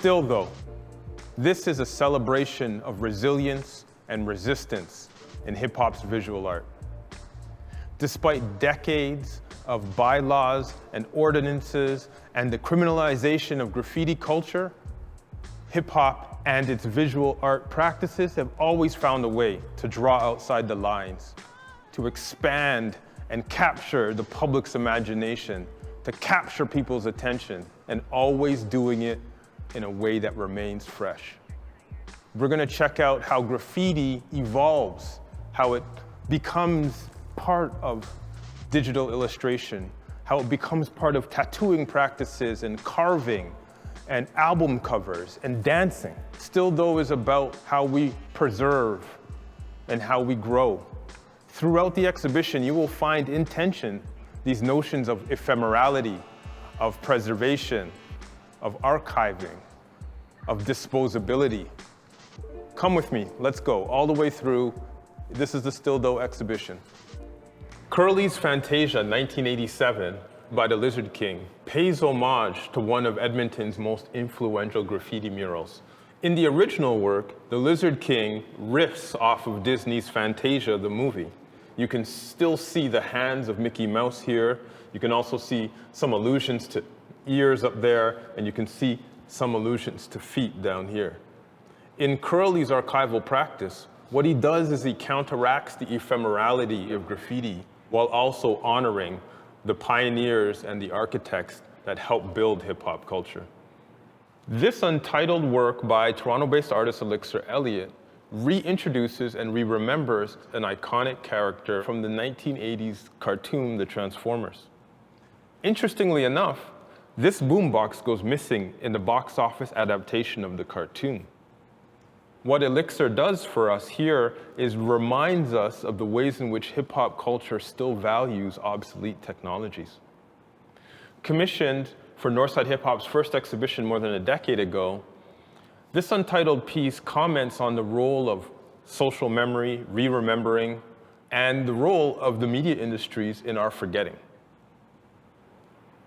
Still Tho. This is a celebration of resilience and resistance in hip-hop's visual art. Despite decades of bylaws and ordinances and the criminalization of graffiti culture, hip-hop and its visual art practices have always found a way to draw outside the lines, to expand and capture the public's imagination, to capture people's attention, and always doing it in a way that remains fresh. We're gonna check out how graffiti evolves, how it becomes part of digital illustration, how it becomes part of tattooing practices and carving and album covers and dancing. Still Tho is about how we preserve and how we grow. Throughout the exhibition, you will find in tension these notions of ephemerality, of preservation, of archiving, of disposability. Come with me, let's go all the way through. This is the Still Tho exhibition. Curly's Fantasia 1987 by the Lizard King pays homage to one of Edmonton's most influential graffiti murals. In the original work, the Lizard King riffs off of Disney's Fantasia, the movie. You can still see the hands of Mickey Mouse here. You can also see some allusions to ears up there, and you can see some allusions to feet down here. In Curly's archival practice, what he does is he counteracts the ephemerality of graffiti while also honoring the pioneers and the architects that helped build hip-hop culture. This untitled work by Toronto-based artist Elixir Elliott reintroduces and re-remembers an iconic character from the 1980s cartoon, The Transformers. Interestingly enough, this boombox goes missing in the box office adaptation of the cartoon. What Elixir does for us here is reminds us of the ways in which hip-hop culture still values obsolete technologies. Commissioned for Northside Hip Hop's first exhibition more than a decade ago, this untitled piece comments on the role of social memory, re-remembering, and the role of the media industries in our forgetting.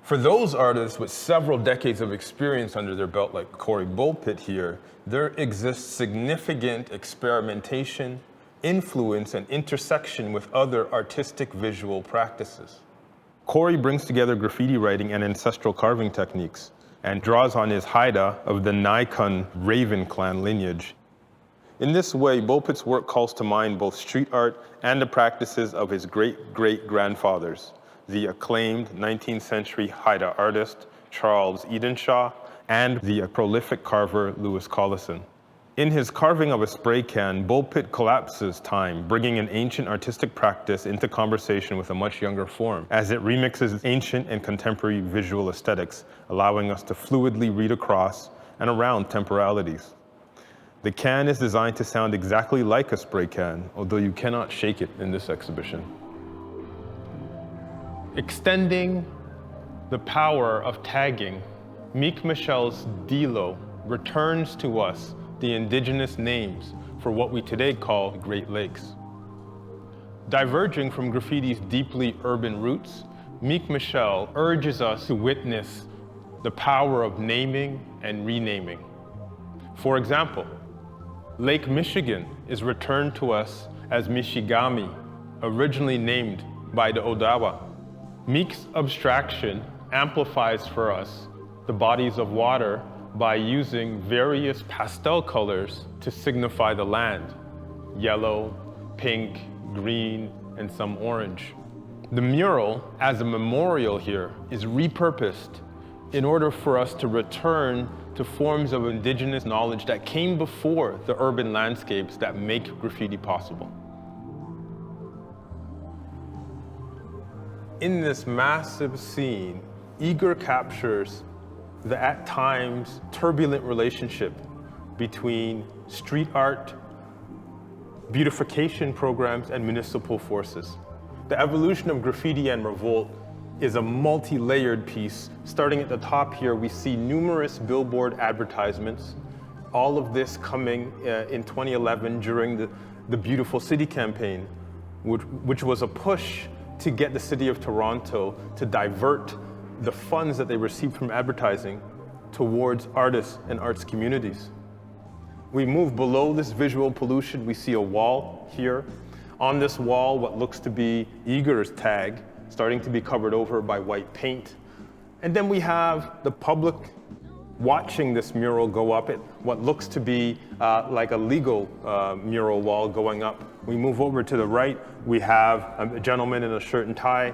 For those artists with several decades of experience under their belt, like Corey Bulpitt here, there exists significant experimentation, influence, and intersection with other artistic visual practices. Corey brings together graffiti writing and ancestral carving techniques and draws on his Haida of the Nikon Raven clan lineage. In this way, Bulpitt's work calls to mind both street art and the practices of his great-great-grandfathers, the acclaimed 19th century Haida artist, Charles Edenshaw, and the prolific carver, Louis Collison. In his carving of a spray can, Bulpitt collapses time, bringing an ancient artistic practice into conversation with a much younger form, as it remixes ancient and contemporary visual aesthetics, allowing us to fluidly read across and around temporalities. The can is designed to sound exactly like a spray can, although you cannot shake it in this exhibition. Extending the power of tagging, Mique Michelle's Dilo returns to us the indigenous names for what we today call Great Lakes. Diverging from graffiti's deeply urban roots, Mique Michelle urges us to witness the power of naming and renaming. For example, Lake Michigan is returned to us as Michigami, originally named by the Ottawa. Mique's abstraction amplifies for us the bodies of water by using various pastel colors to signify the land: yellow, pink, green, and some orange. The mural, as a memorial here, is repurposed in order for us to return to forms of indigenous knowledge that came before the urban landscapes that make graffiti possible. In this massive scene, Eager captures the at times turbulent relationship between street art, beautification programs, and municipal forces. The evolution of graffiti and revolt is a multi-layered piece. Starting at the top here, we see numerous billboard advertisements. All of this coming in 2011 during the Beautiful City campaign, which was a push to get the city of Toronto to divert the funds that they received from advertising towards artists and arts communities. We move below this visual pollution, we see a wall here. On this wall, what looks to be Igor's tag, starting to be covered over by white paint. And then we have the public watching this mural go up at what looks to be like a legal mural wall going up. We move over to the right, we have a gentleman in a shirt and tie,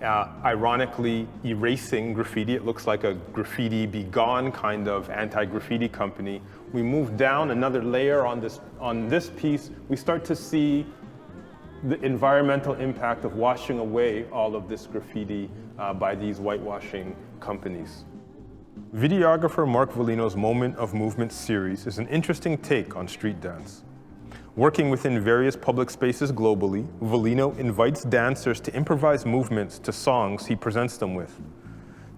ironically erasing graffiti. It looks like a graffiti be gone kind of anti-graffiti company. We move down another layer on this piece, we start to see the environmental impact of washing away all of this graffiti by these whitewashing companies. Videographer Mark Valino's Moment of Movement series is an interesting take on street dance. Working within various public spaces globally, Valino invites dancers to improvise movements to songs he presents them with.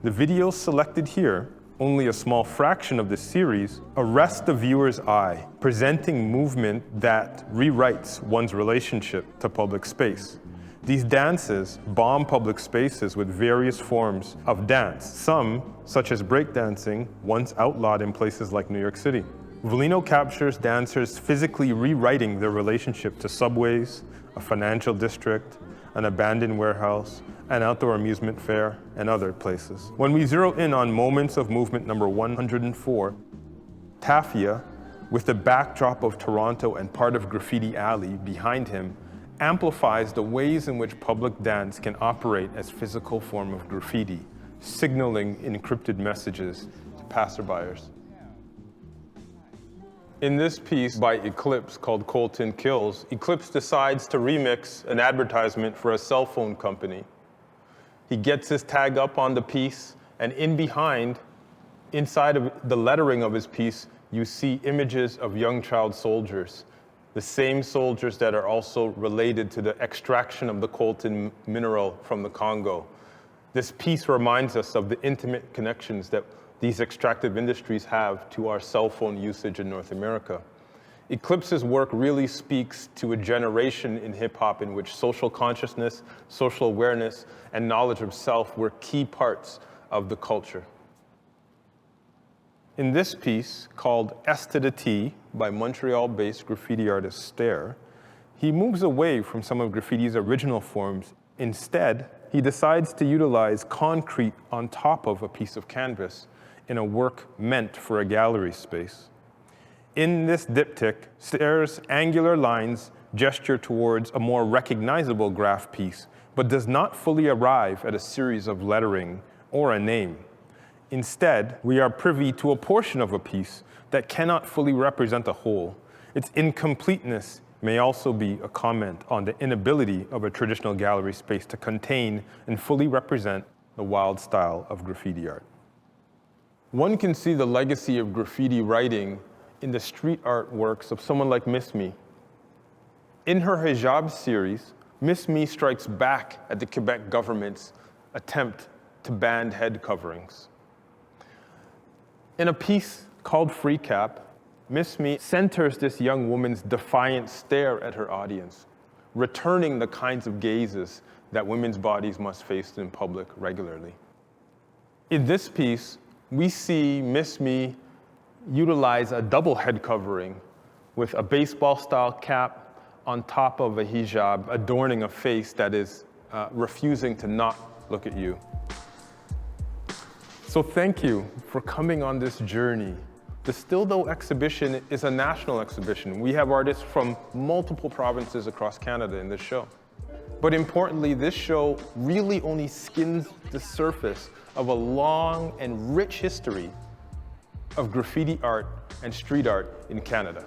The videos selected here, only a small fraction of the series, arrest the viewer's eye, presenting movement that rewrites one's relationship to public space. These dances bomb public spaces with various forms of dance, some, such as breakdancing, once outlawed in places like New York City. Valino captures dancers physically rewriting their relationship to subways, a financial district, an abandoned warehouse, an outdoor amusement fair, and other places. When we zero in on moments of movement number 104, Tafiya, with the backdrop of Toronto and part of Graffiti Alley behind him, amplifies the ways in which public dance can operate as physical form of graffiti, signaling encrypted messages to passerbyers. In this piece by Eklipz called Clayton Kills, Eklipz decides to remix an advertisement for a cell phone company. He gets his tag up on the piece, and inside of the lettering of his piece, you see images of young child soldiers, the same soldiers that are also related to the extraction of the coltan mineral from the Congo. This piece reminds us of the intimate connections that these extractive industries have to our cell phone usage in North America. Eklipz's work really speaks to a generation in hip-hop in which social consciousness, social awareness, and knowledge of self were key parts of the culture. In this piece, called S to the T by Montreal-based graffiti artist Stare, he moves away from some of graffiti's original forms. Instead, he decides to utilize concrete on top of a piece of canvas in a work meant for a gallery space. In this diptych, Stare's angular lines gesture towards a more recognizable graph piece, but does not fully arrive at a series of lettering or a name. Instead, we are privy to a portion of a piece that cannot fully represent a whole. Its incompleteness may also be a comment on the inability of a traditional gallery space to contain and fully represent the wild style of graffiti art. One can see the legacy of graffiti writing in the street art works of someone like MissMe. In her hijab series, MissMe strikes back at the Quebec government's attempt to ban head coverings. In a piece called Free Cap, MissMe centers this young woman's defiant stare at her audience, returning the kinds of gazes that women's bodies must face in public regularly. In this piece, we see MissMe utilize a double head covering with a baseball-style cap on top of a hijab, adorning a face that is refusing to not look at you. So thank you for coming on this journey. The Still Tho exhibition is a national exhibition. We have artists from multiple provinces across Canada in this show. But importantly, this show really only skims the surface of a long and rich history of graffiti art and street art in Canada.